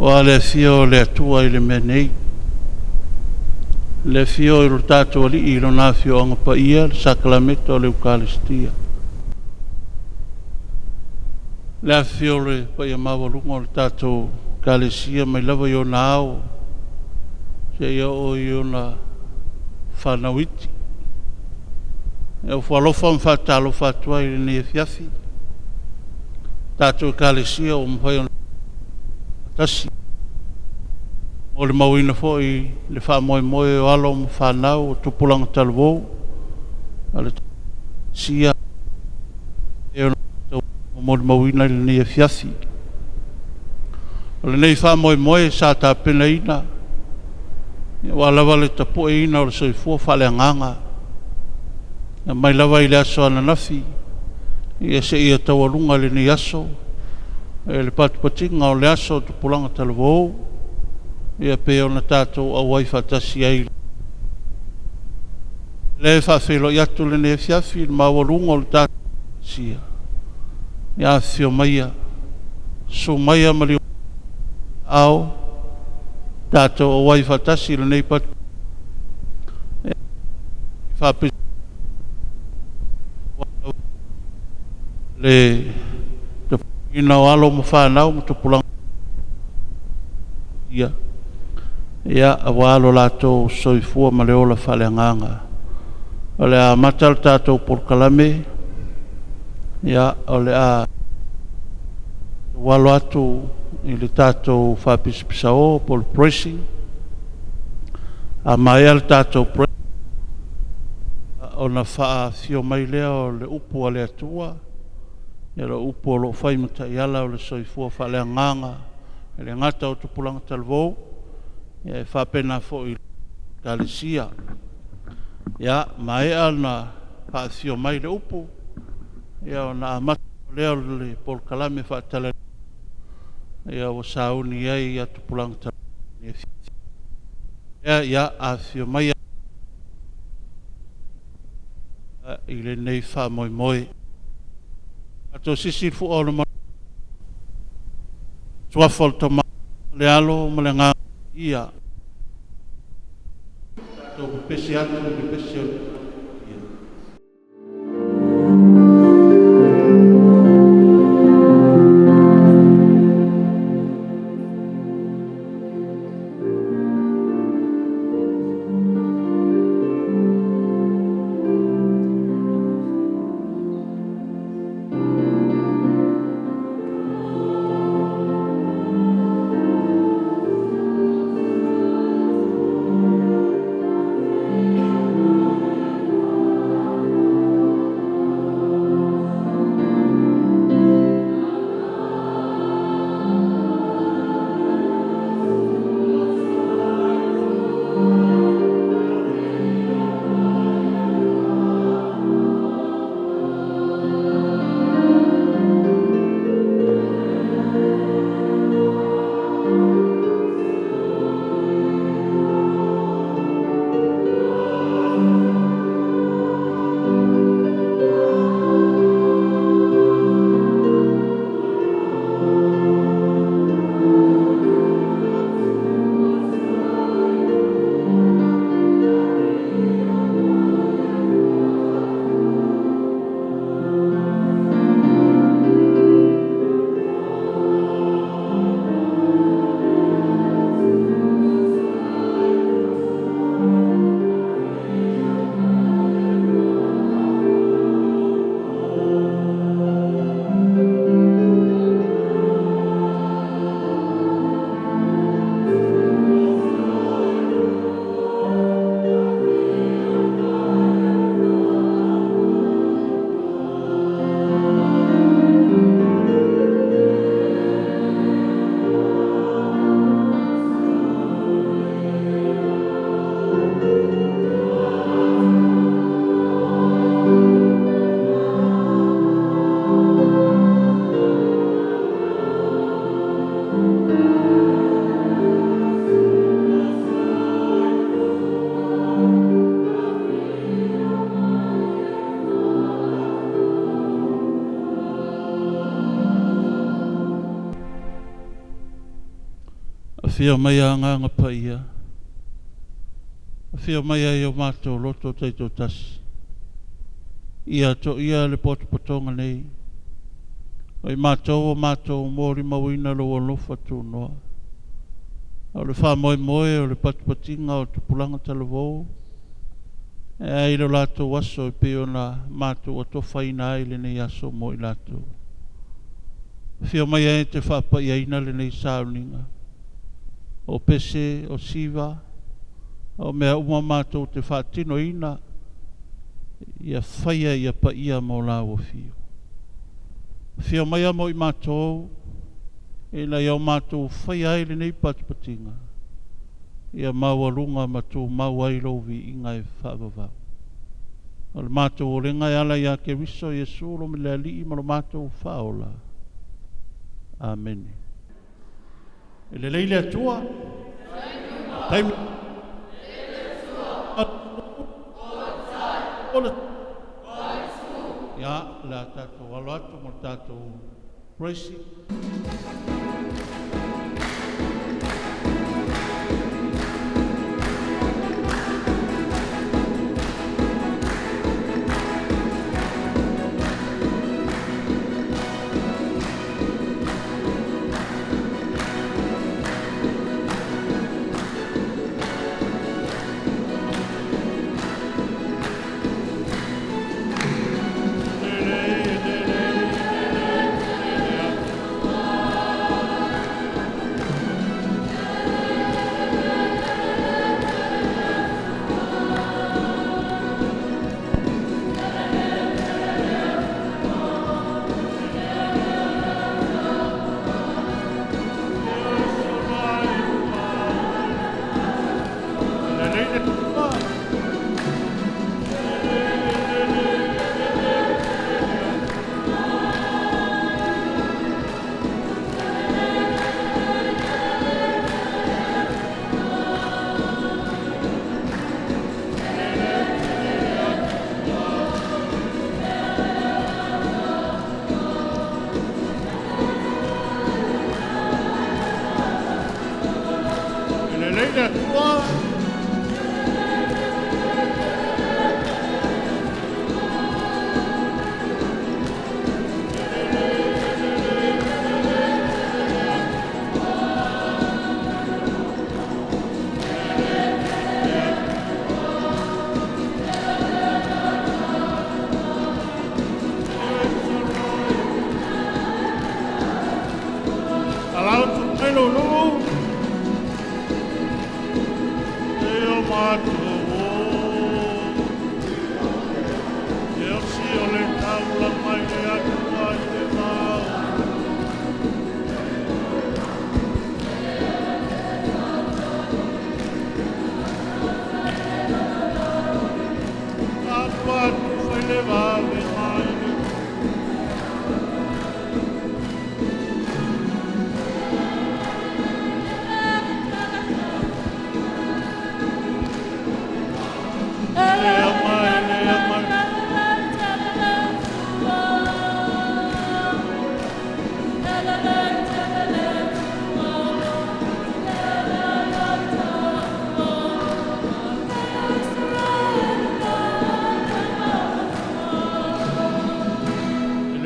Wa le fio le atua i le menei. Le fio i lo tātou ali i lo nā fio anga pa ia, le sakramento le Eukaristia. Le fio le pa ia mawalunga le tātou kalesia mai lava i o na au. Se ia o i o na whanawiti. E o whalofa mwhatalo whatua i le ne fiafi. Tātou kalesia o mwhai o tasi. O le mawina fo i le wha moe moe o alo mo whanau o tupulanga talwou. A le sia e o mo le mawina i le ne fiafi. O le nei wha moe moe sa tā pena ina. Wa lava le tapo e ina o le soifua whaleanganga. Mai lava i le aso ananafi. Ia se ia tawalunga le ni aso. E le patupatinga o le aso tupulanga talwou. Ia pe ona tātou a wai whatasi ai. Le whawhelo i atu le ne fiafi le mawalunga o le tātou sia. Ia fio maia. So maia mali au. Tātou a wai whatasi le nei patu. Whape le ina o alo mo whanau mo tupulanga. Ia. Ia a walo lato soifua ma le ola whaleanganga. O le a matal tātou porkalame. Ia o le a walo atu i le tātou whapisipisa o pol pressing. A mai al tātou pressing. O na wha fio mai lea o le upu a le atua. Ia le upu o lo whaimata i ala o le soifua whaleanganga. E le ngata o tupulanga talvou. Ia e whapena fo i Galesia. Ia mai ana whaafio mai le upu. Ia o na amata o leo le polkalame Faatalaleleiga. Ia o sauni ai ia tupulanga talvou. Ia a fio mai i le nei wha moi moi. Ato sisi fu o le mo. Tuafol toma le alo mo le ngā ia. Tō pese atu le pese o Whia mai a nganga pa ia. Whia mai a i o mātou loto teito tasi. Ia to ia le potonga nei. Oi mātou o mātou mōri mawina lo o lofa tū noa. O le wha moe moe o le patupatinga o tupulanga talavou. E ai lo lato waso i peo na mātou o tofaina ai le nei aso mo i lato. Whio mai e te whapa i aina le nei sauninga. O pese, o siva, o mea uma mātou te whatino ina. Ia whaia ia pa ia mo la o fio. Whio mai a mo i mātou, e na iau mātou whaia ai le nei patupatinga. Ia mauarunga mātou mau ai rovi inga e whaavavau. O le mātou o renga e ala ia ke riso Jesu lo me le ali ima lo mātou whaola. Amen. E le leile atua. Taimi. Ya, la tatou alo atu mo tatou praise.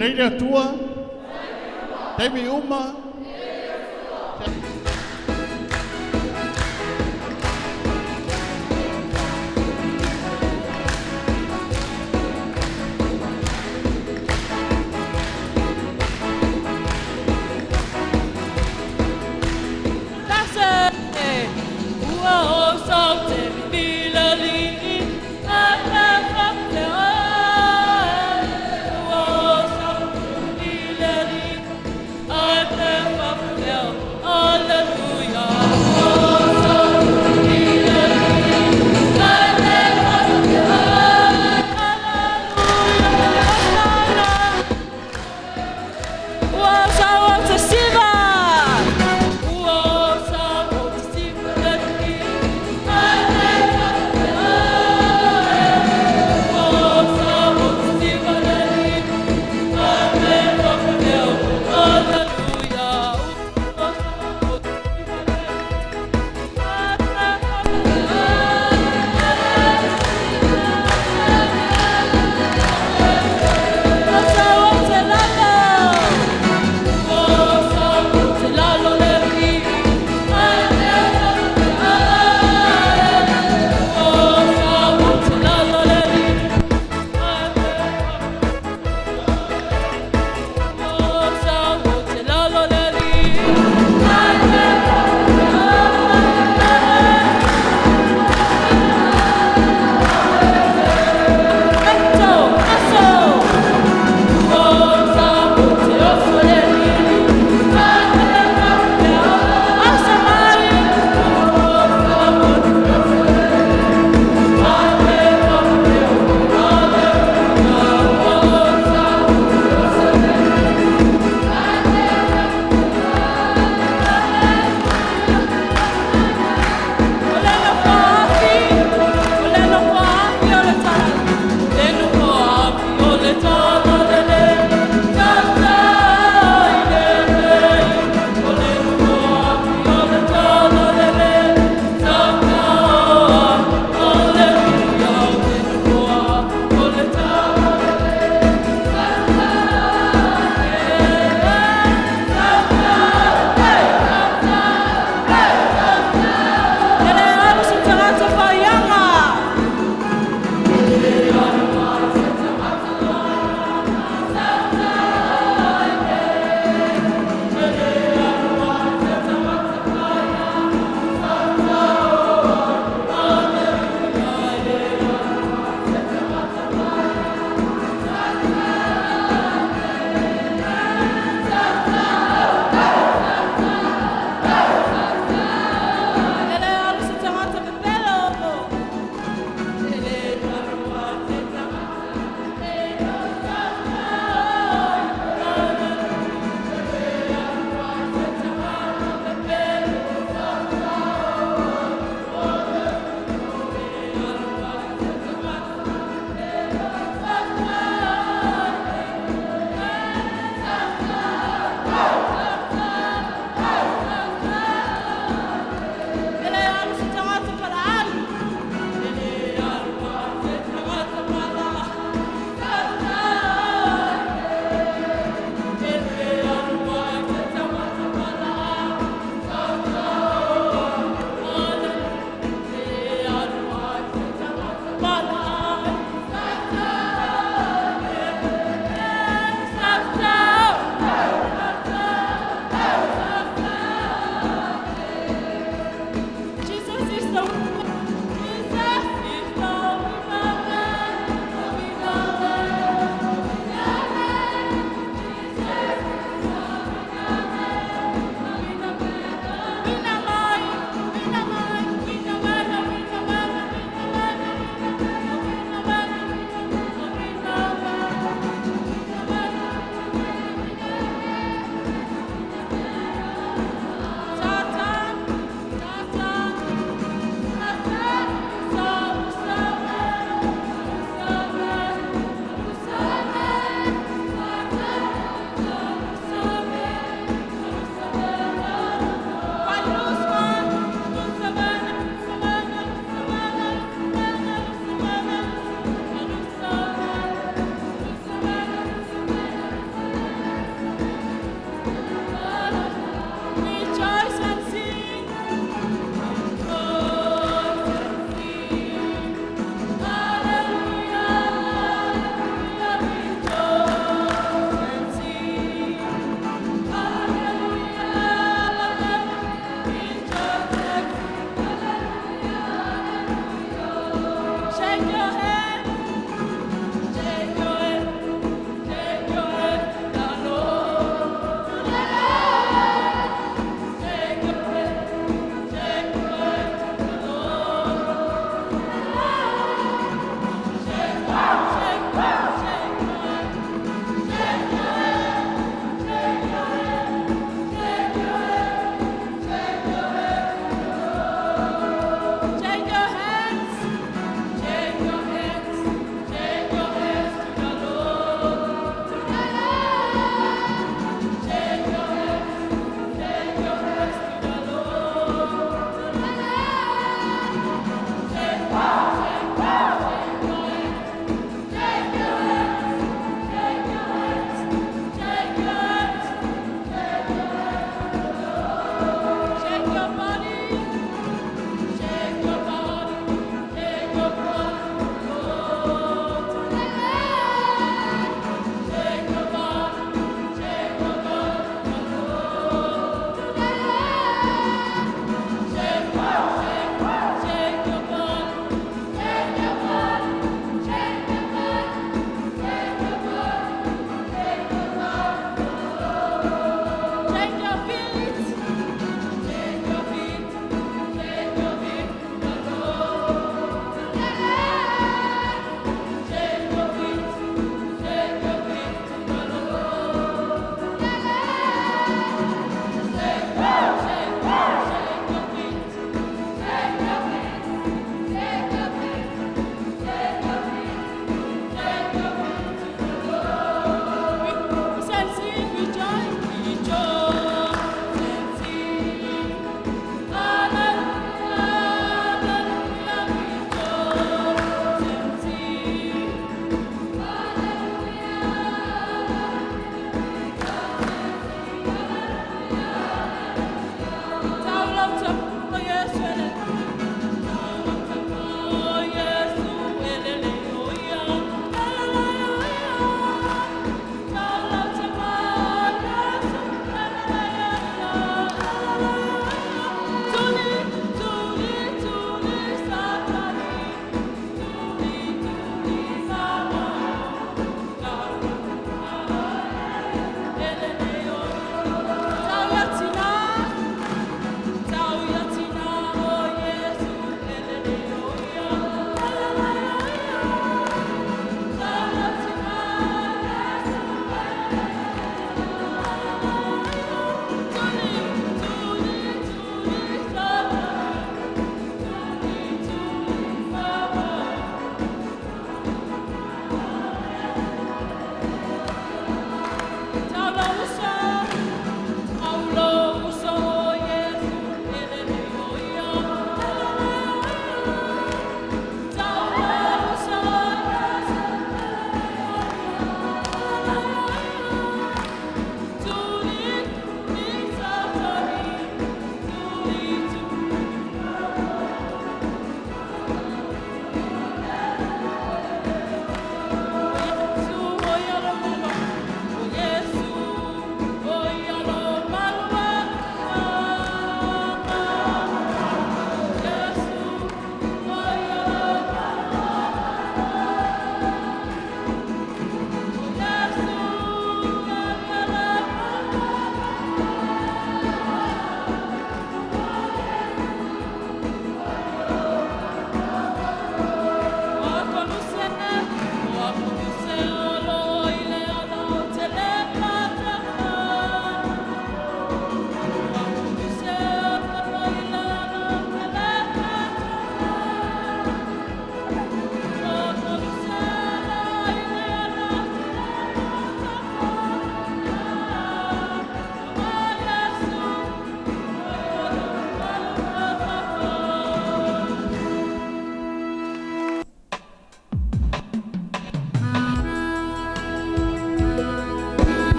Leile tua, temi uma. I've never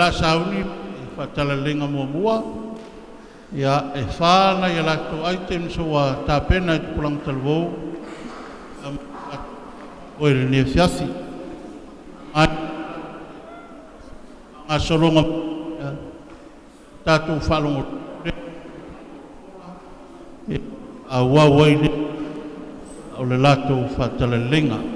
la sauni Faatalaleleiga muamua ia e whāna ia lato items o a tāpena i tupulang talvou o ele ne fiasi a solonga tātou whalongo a wawaile o le lato Faatalaleleiga.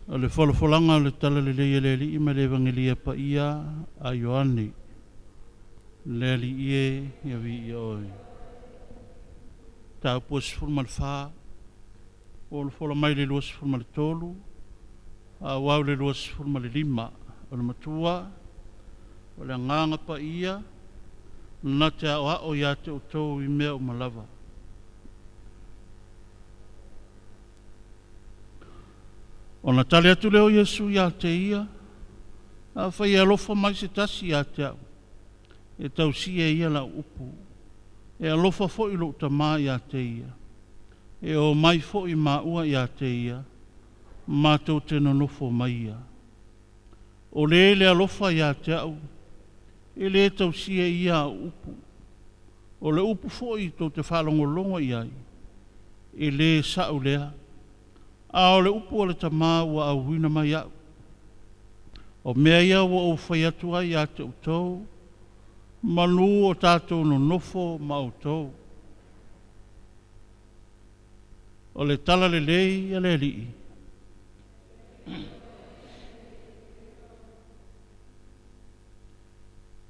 O le whalafolanga o le tala le leia le li ima le evangelia pa ia a Ioane. Le li ie ia vi ia oi. Tau pua sifurma le wha. O le whala mai le lua sifurma le tolu. A wau le lua sifurma le lima. O le matua. O le nganga pa ia. Na te a o ia te o tau i mea o malava. O na tale atu leo Yesu ia te ia. A whai alofa mai se tasi ia te au. E tau si e ia la upu. E alofa fo i lo utama ia te ia. E o mai fo i maua ia te ia. Mātou te nonofo mai ia. O le alofa ia te au. E le tau si e ia upu. O le upu fo i tau te whalongolongo iai. E le sao lea. A o le upu o le tamā ua au wina mai au. O mea ia ua o whai atu ai a te utou. Manu o tātou no nofo ma utou. O le tala le lei a le lii.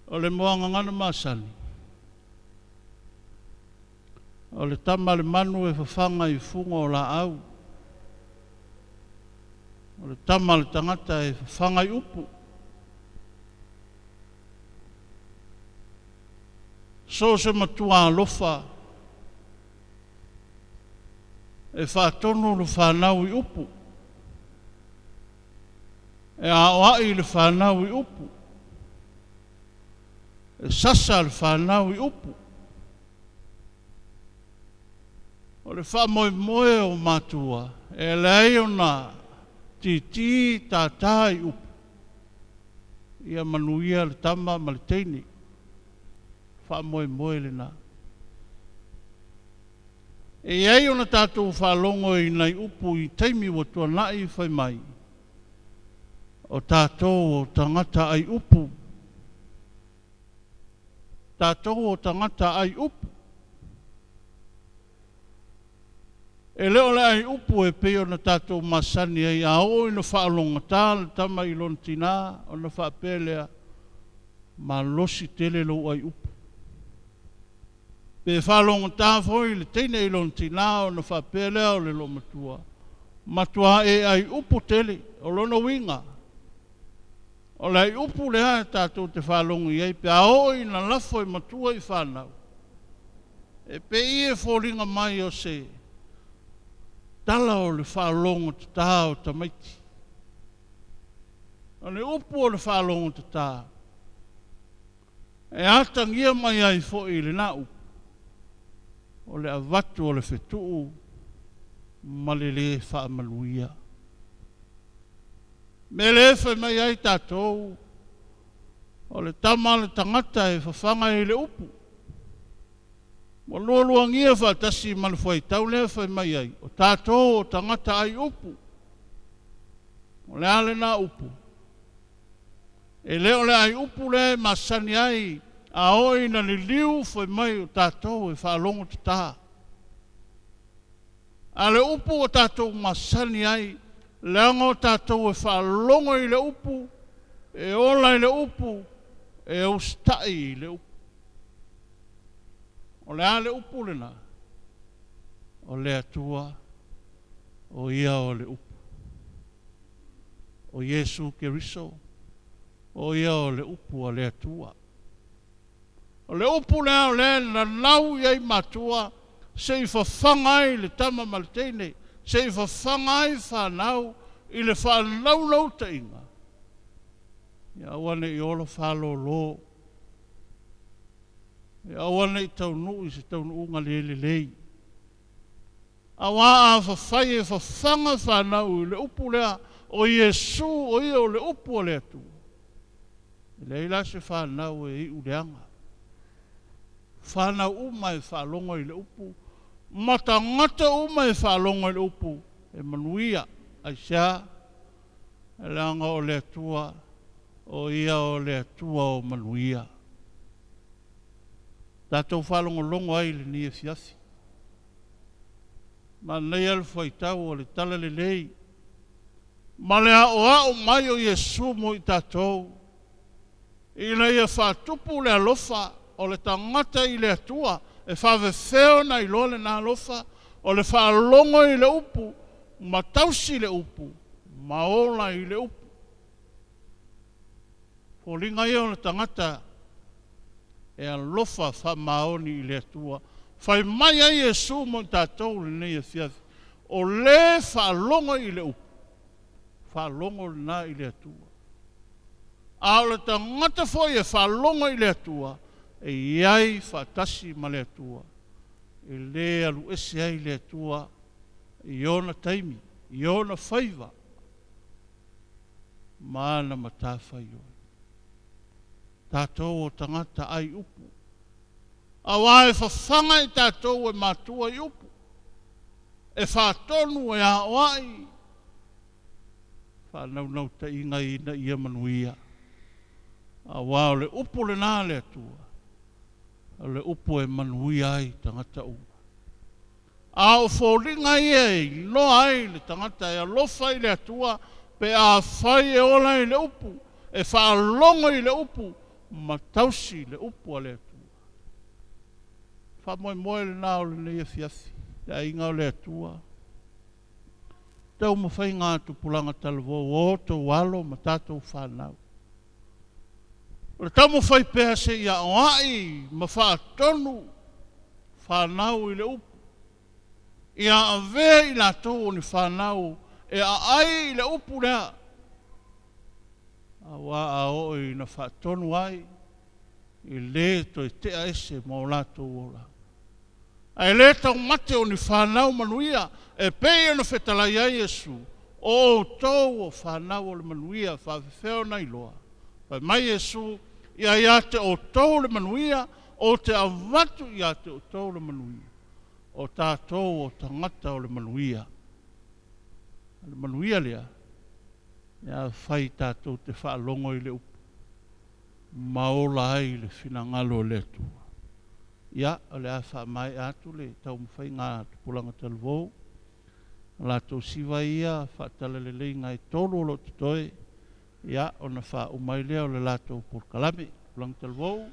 O le moanga ngana masani. O le tama le manu e whawhanga i funga o la au. O le tama le tangata e whanga i upu. So se matua alofa. E whaatonu le whanau i upu. E aoai le whanau i upu. E sasa le whanau i upu. O le whamoe moe o matua. E lei o na titi tātai upu. Ia manuia le tama ma le teini. Whamoe moe le nā. E iei o na tātou whalongo i nei upu i teimi o tua nai whai mai. O tātou o tangata ai upu. Tātou o tangata ai upu. E leo le ai upu e peo na tātou masani ai a oi na whaalonga tāle tama i lon tina o na whaapelea ma losi tele lo ai upu. Pe whalonga tā foi le teine i lon tina o na whaapelea o le lo matua. Matua e ai upu tele o lona winga. O le ai upu le hae tātou te whalonga i ei pe a oi na lafo i matua i whanau. E pe i e fōringa mai o se tala o le whalonga te tā o tamaiti. O le upu o le whalonga te tā. E atangia mai ai fo i le na upu. O le avatu o le whetuu ma le whaamaluia. Me le whai mai ai tātou. O le tama le tangata e whawhanga i le upu. Mo luangia whaatasi ma le whai tau le whai mai ai. O tātou o tangata ai upu. O le ale na upu. E leo le ai upu le masani ai. A oi na ni liu whai mai o tātou e whaalongo te tā. A le upu o tātou masani ai. Leanga o tātou e whaalongo i le upu. E ola i le upu. E ustai i le upu. O le ale upu le na. O le atua. O ia o le upu. O Yesu Keriso. O ia o le upu o le atua. O le upu lea o le na lau iei matua, se i whawhangai le tama malteine, se i whawhangai whanau i le whanau ta inga. Ia awane i ola whalo lo. Ia awane i taunu i se taunu unga le lei. Awa a whawhai e whawhanga whanau i le upu lea o Yesu o ia o le upu o le atu. I leila se whanau e i uleanga. Whanau uma e whalongo i le upu. Matangata uma e whalongo i le upu. E manuia, aisea, e langa o le atua, o ia o le atua o manuia. Tātou whalongo longo ai le ni e fiafi. Ma nei alfa i tau o le tala le lei. Ma le ao mai o Iesu mo I tātou. Ina ia whātupu le alofa o le tangata I le atua. E whawewheo na I loa le nā alofa. O le whaalongo I le upu. Ma tausi le upu. Ma ola I le upu. Polinga ia o le tangata. E alofa whamaoni I le atua. Whai mai ai Iesu mo I tātou le nei a fiafi. O le whaalongo I le upu. Whaalongo na I le atua. A o le tangata foi e whaalongo I le atua. E iai whaatasi ma le atua. E le alu ese ai le atua. I ona taimi. I ona whaiva. Mana matawhai oi. Tātou o tangata ai upu. A wae whawhanga I tātou e mātua I upu. E whātonu e a oai. Whanau ta inga ina ia manuia. A wao le upu le nā le atua. A le upu e manuia ai tangata uma. A o fōringa ia I no ai le tangata e alofa I le atua. Pe a whai e ola I le upu. E whaalongo I le upu. Ma tausi le upu a le atua. Whamoe moe le nā o le neia fiafi. Te inga o le atua. Tau mawhai ngā tupulanga talavo o tō walo ma tātou whanau. Le tau mawhai pēha se ia oai ma whaatonu whanau I le upu. Ia avea I nā tō ni whanau e a ai I le upu rea. A wā a oi na whaatonu ai I le to I tea ese ma o lātou ola. Ai le tau mate o ni whanau manuia e pei ana whetalai ai Iesu o tau o whanau o le manuia whawhewheo na iloa. Pai mai Iesu ia te o tau le manuia o te avatu ia te o tau le manuia. O tātou o tangata o le manuia. Le manuia lea ia whai tātou te whaalongo I le upu. Maola ai le whinangalo le atua. Ia, o le a wha mai atu le tau mwhai ngā tupulanga talvou. La tau siwa ia, Faatalaleleiga I tolu o lo tutoe. Ia, o na wha umai lea o le la tau porkalame. Tupulanga talvou.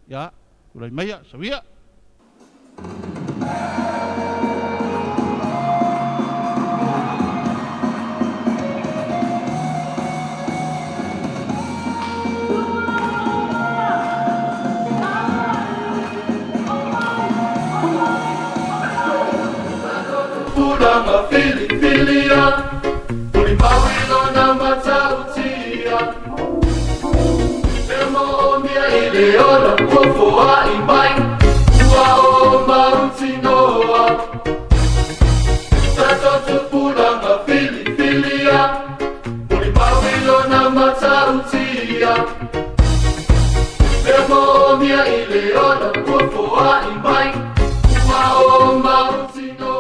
Ia, kulai maia, sawia. Puranga filia, Pulimawilo na matautia. Emo mia ileona, Kofoa imai, Uao mautinoa. Tatotu puranga filia, Pulimawilo na matautia. Emo mia ileona, Kofoa imai, Uao mautinoa.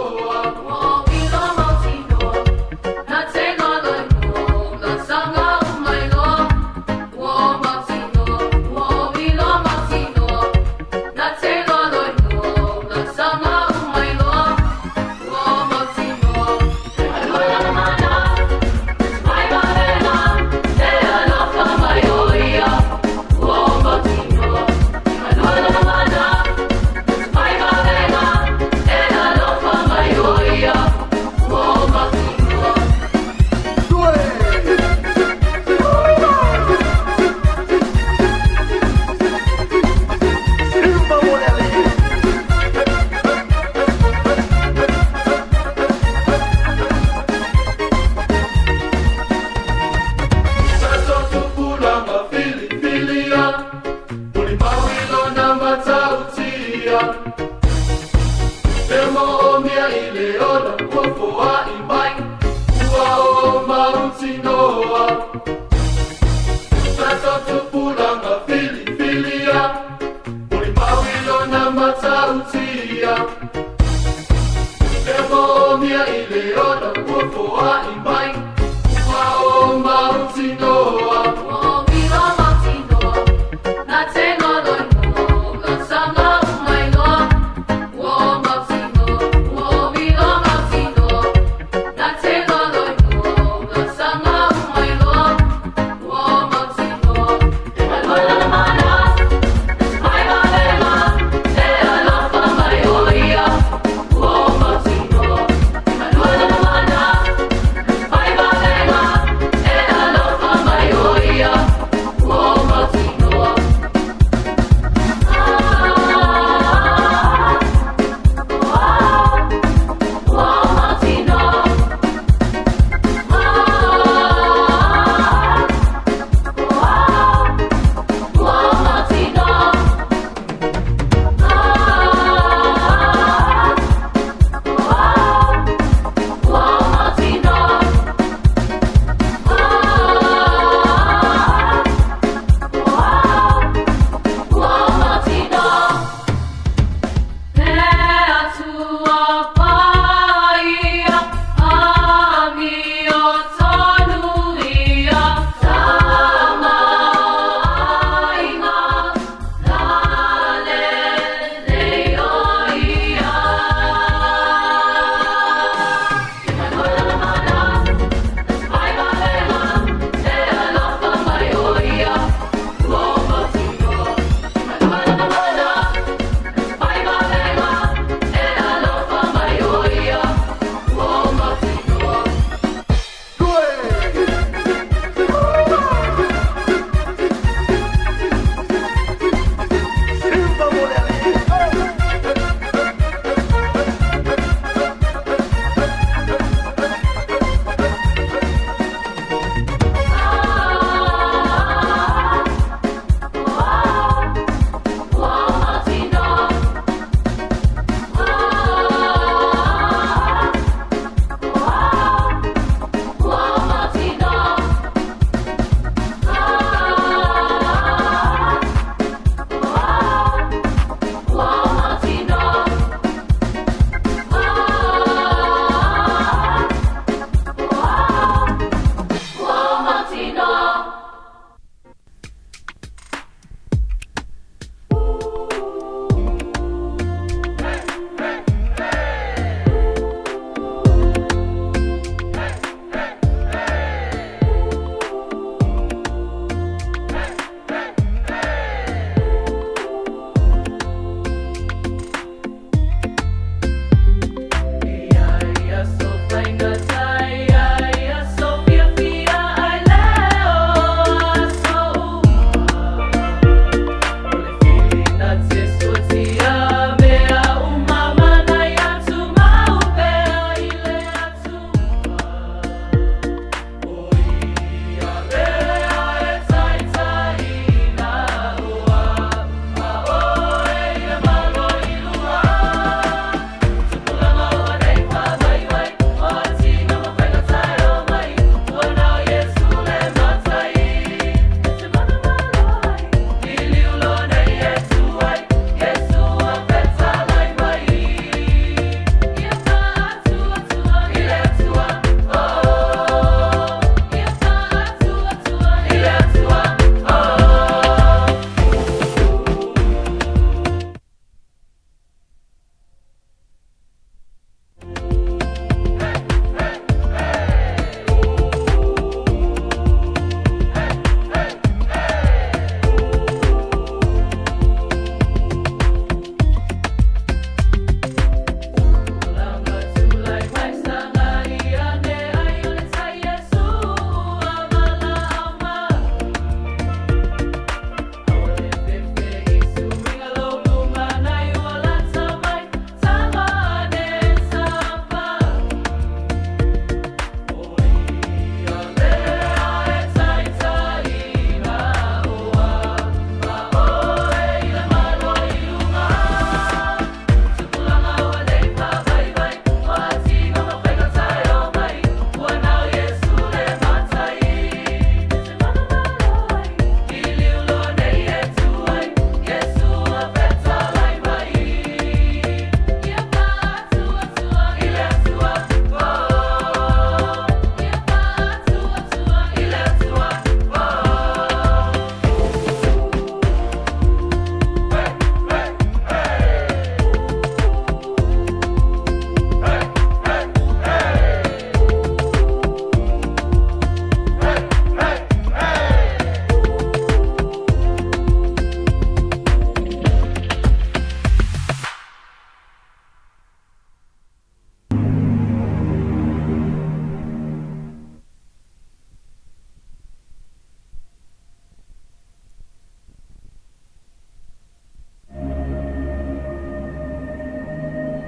Sanga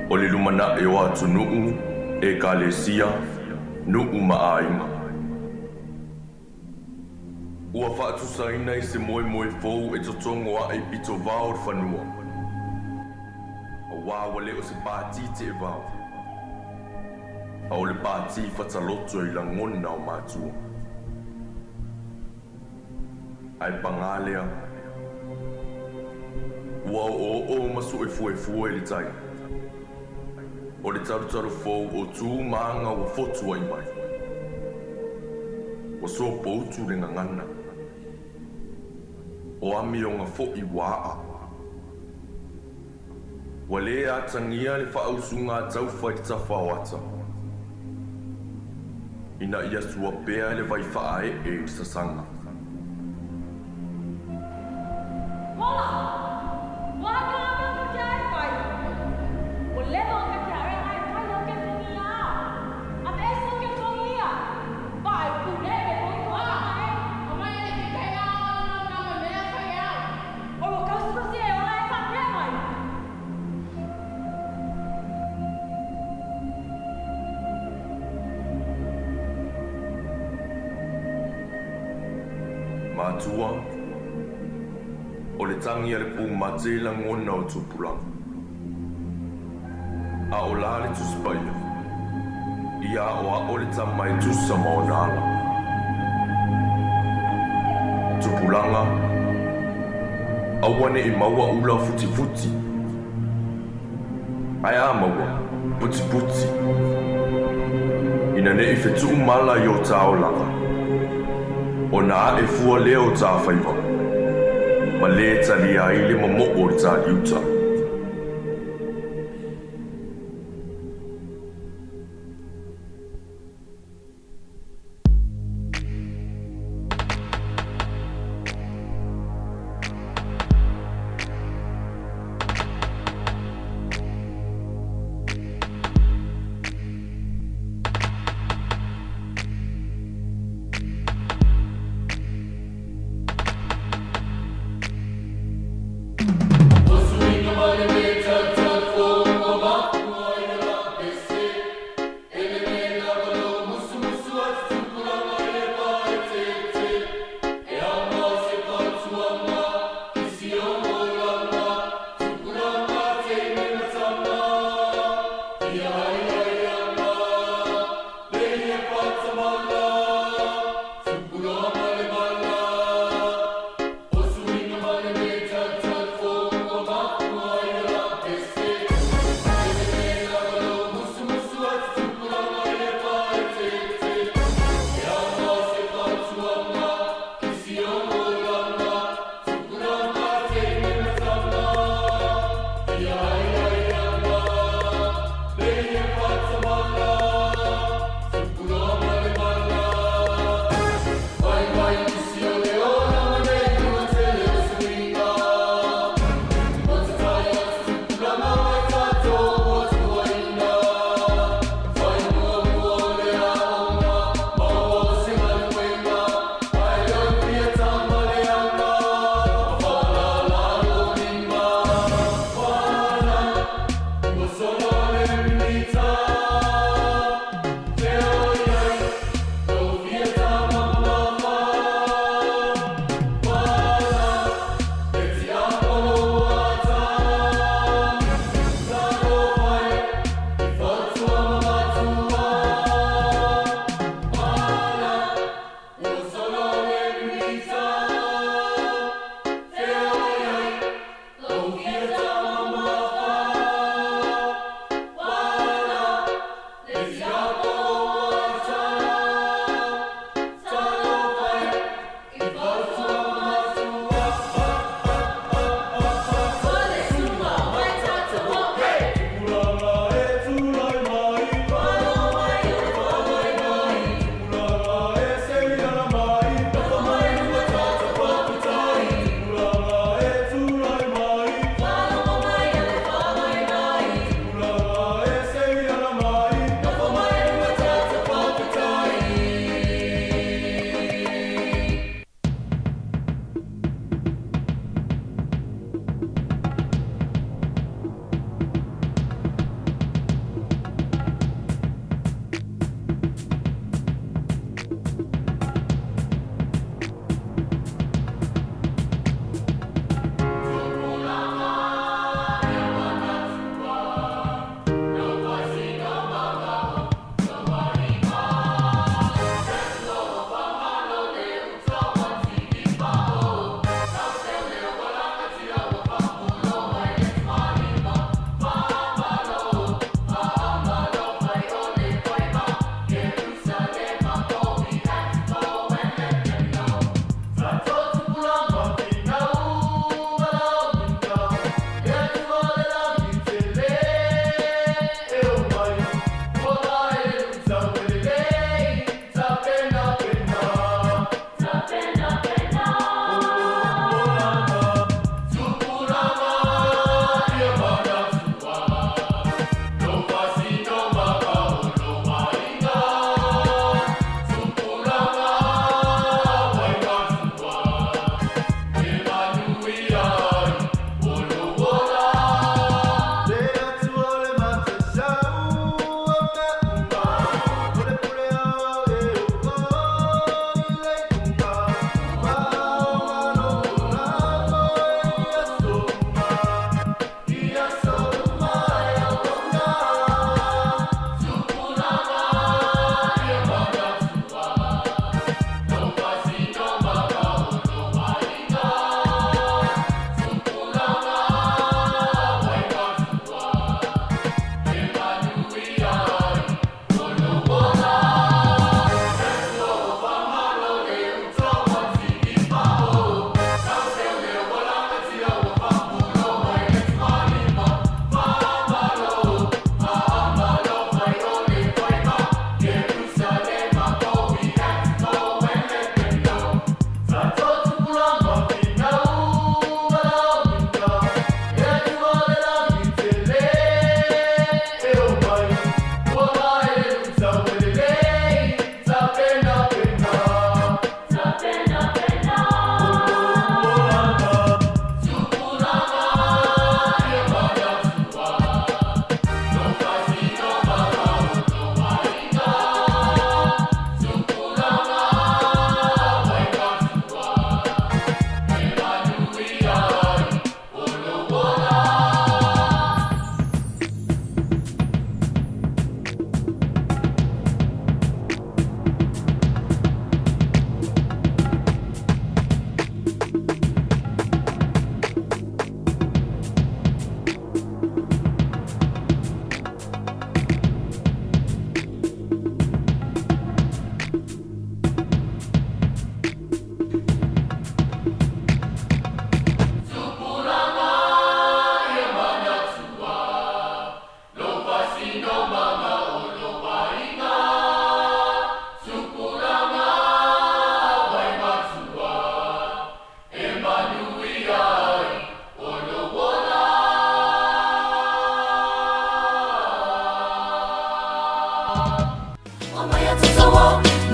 O le lumana e o atu nuu e Faleaseela nuu maainga. Ua whaatusaina i se moe moe fou e totongo a e pito vau o whanua. A wāwa leo se pāti te e vau. A o le pāti whataloto i la ngona o mātua. Ai pangalea. Ua o masu e fue le tai. O le taru fou o tū maanga o fotu ai mai. O so poutu le ngangana. O ami o ngā fo i waa. Wa le a tangia le whausunga tau whai tawhawata. Ina ia sua pēa le vai whae e sasanga. Mātua, o le tangi a le pū matela ngona o tupulanga. A o la le tuspaia, ia o a o le tamai tusa maonala. Tupulanga, a wane I maua ula futi. Ai a maua, puti. Ina ne I fetu mala I o taolanga. O nā e fua leo tā whaiwa. Ma le tali ai le mamo o tā liuta. Faatalaleleiga Tausaga.